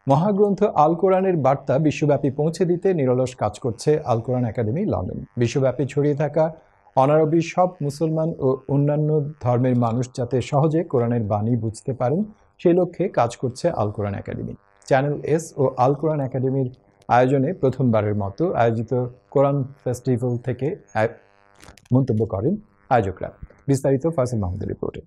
মহাগ্রন্থ আল কোরআনের বার্তা বিশ্বব্যাপী পৌঁছে দিতে নিরলস কাজ করছে আল কোরআন একাডেমি লন্ডন। বিশ্বব্যাপী ছড়িয়ে থাকা অনারবি সব মুসলমান ও অন্যান্য ধর্মের মানুষ যাতে সহজে কোরআনের বাণী বুঝতে পারেন সেই লক্ষ্যে কাজ করছে আল কোরআন একাডেমি। চ্যানেল এস ও আল কোরআন একাডেমির আয়োজনে প্রথমবারের মতো আয়োজিত কোরআন ফেস্টিভ্যাল থেকে মন্তব্য করেন আয়োজকরা। বিস্তারিত ফাসিল মাহমুদের রিপোর্টে।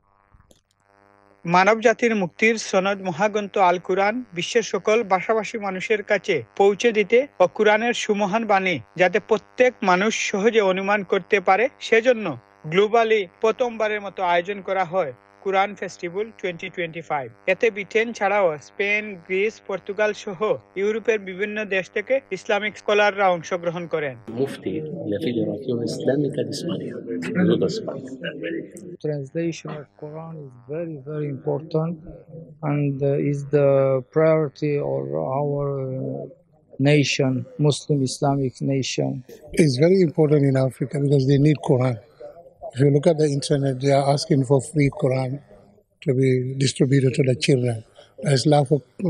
মানব জাতির মুক্তির সনদ মহাগ্রন্থ আল কুরআন বিশ্বের সকল ভাষাভাষী মানুষের কাছে পৌঁছে দিতে ও কুরআনের সুমহান বাণী যাতে প্রত্যেক মানুষ সহজে অনুমান করতে পারে সেজন্য গ্লোবালি প্রথমবারের মতো আয়োজন করা হয় কুরআন ফেস্টিভ্যাল 2025। এতে ব্রিটেন ছাড়াও স্পেন, গ্রিস, পর্তুগাল সহ ইউরোপের বিভিন্ন দেশ থেকে ইসলামিক স্কলাররা অংশগ্রহণ করেন। Translation of Quran is very, very important and is the priority of our nation, Muslim Islamic nation. It's very important in Africa because they need Quran. If you look at the internet, they are asking for free Quran to be distributed to the children. There's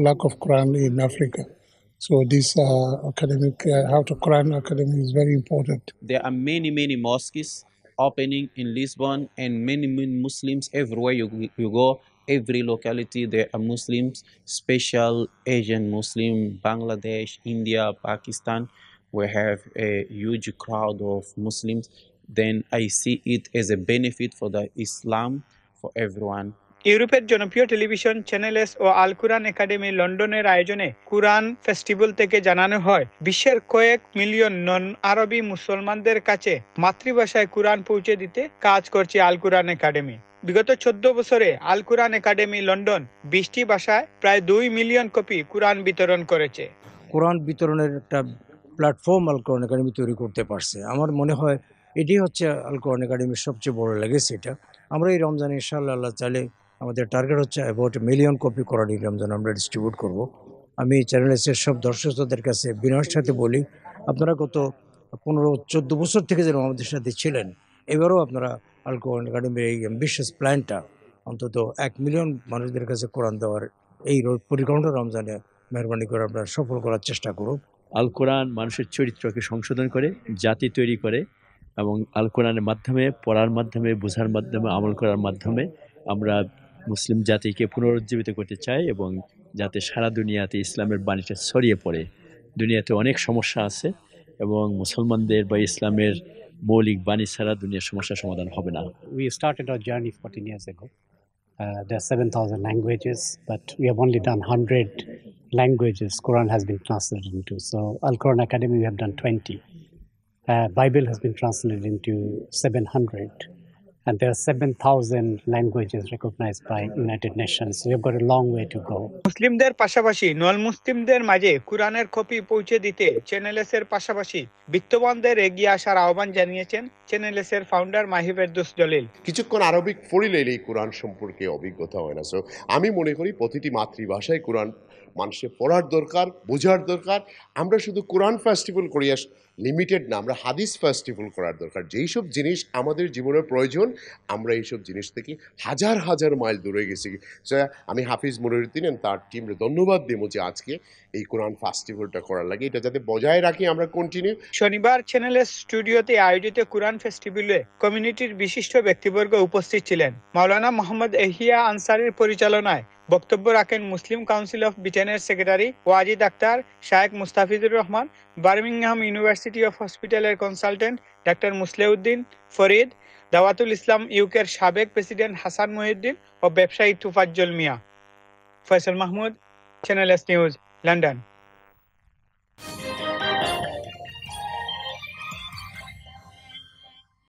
lack of Quran in Africa. So this academic, How to Quran Academy is very important. There are many mosques opening in Lisbon and many Muslims everywhere you go. Every locality there are Muslims, special Asian Muslim, Bangladesh, India, Pakistan. We have a huge crowd of Muslims. Then I see it as a benefit for the Islam for everyone. ইউরোপের জনপ্রিয় television channel S ও আল কুরআন academy লন্ডনের আয়োজনে কুরআন festival থেকে জানানো হয় বিশ্বের কয়েক million নন আরবি মুসলমানদের কাছে মাতৃভাষায় কুরআন পৌঁছে দিতে কাজ করছে আল কুরআন একাডেমি। বিগত 14 বছরে আল কুরআন একাডেমি লন্ডন 20টি ভাষায় প্রায় 2 মিলিয়ন কপি কুরআন বিতরণ করেছে। কোরআন বিতরণের একটা প্ল্যাটফর্ম আল কোরআন একাডেমি তৈরি করতে পারছে। আমার মনে হয় এটি হচ্ছে আল কোরআন একাডেমির সবচেয়ে বড় লেগেসি। এটা আমরা এই রমজানে ইনশাআল্লাহ আল্লাহ চাইলে আমাদের টার্গেট হচ্ছে অ্যাবাউট 1 মিলিয়ন কপি কোরআন এই রমজান আমরা ডিস্ট্রিবিউট করব। আমি চ্যানেলের সব দর্শকদের কাছে বিনয়ের সাথে বলি, আপনারা গত 15-14 বছর থেকে যেন আমাদের সাথে ছিলেন, এবারও আপনারা আল কোরআন একাডেমির এই অ্যাম্বিশিয়াস প্ল্যানটা অন্তত 1 মিলিয়ন মানুষদের কাছে কোরআন দেওয়ার এই পরিকল্পনা রমজানে মেহরবানি করে আপনারা সফল করার চেষ্টা করুন। আল কোরআন মানুষের চরিত্রকে সংশোধন করে, জাতি তৈরি করে এবং আল কোরআনের মাধ্যমে, পড়ার মাধ্যমে, বোঝার মাধ্যমে, আমল করার মাধ্যমে আমরা মুসলিম জাতিকে পুনরুজ্জীবিত করতে চাই এবং যাতে সারা দুনিয়াতে ইসলামের বাণীটা ছড়িয়ে পড়ে। দুনিয়াতে অনেক সমস্যা আছে এবং মুসলমানদের বা ইসলামের মৌলিক বাণী ছাড়া দুনিয়ার সমস্যার সমাধান হবে না। We started our journey 14 years ago. There are 7,000 languages, but we have only done 100 languages Quran has been translated into. So Al Quran Academy, we have done 20. Bible has been translated into 700. And there are 7,000 languages recognized by United Nations. So we've got a long way to go. মুসলিমদের পাশাপাশি নন মুসলিমদের মাঝে কুরআনের copy পৌঁছে দিতে channels এর পাশাপাশি বিত্তবানদের এগিয়ে আসার আহ্বান জানিয়েছেন চ্যানেলস এর ফাউন্ডার মাহি ফেরদৌস জলিল। কিছুক্ষণ আরবিক পড়িলে এই কোরআন সম্পর্কে অভিজ্ঞতা হয় না। সো আমি মনে করি প্রতিটি মাতৃভাষায় কোরআন মানুষের পড়ার দরকার, বোঝার দরকার। আমরা শুধু কোরআন ফেস্টিভ্যাল করি লিমিটেড না, আমরা হাদিস ফেস্টিভ্যাল করার দরকার। যেই সব জিনিস আমাদের জীবনের প্রয়োজন, আমরা এইসব জিনিস থেকে হাজার হাজার মাইল দূরে গেছি। আমি হাফিজ মনিরুদ্দিন তার টিমকে ধন্যবাদ দেব যে আজকে এই কোরআন ফেস্টিভ্যালটা করার লাগে, এটা যাতে বজায় রাখি আমরা কন্টিনিউ। শনিবার চ্যানেলের স্টুডিওতে আয়োজিত কোরআন ফেস্টিভ্যালে কমিউনিটির বিশিষ্ট ব্যক্তিবর্গ উপস্থিত ছিলেন। মাওলানা মোহাম্মদ এহিয়া আনসারীর পরিচালনায় বক্তব্য রাখেন মুসলিম কাউন্সিল অফ ব্রিটেনের secretary Wajid Akhtar, Sheikh Mustafizur Rahman, Birmingham university of হসপিটালের কনসালটেন্ট ডাক্তার মুসলেউদ্দিন ফরিদ, দাওয়াতুল ইসলাম ইউকের সাবেক প্রেসিডেন্ট হাসান মহিউদ্দিন ও ব্যবসায়ী Tufazzal Mia. Faisal Mahmud, channel S news, London.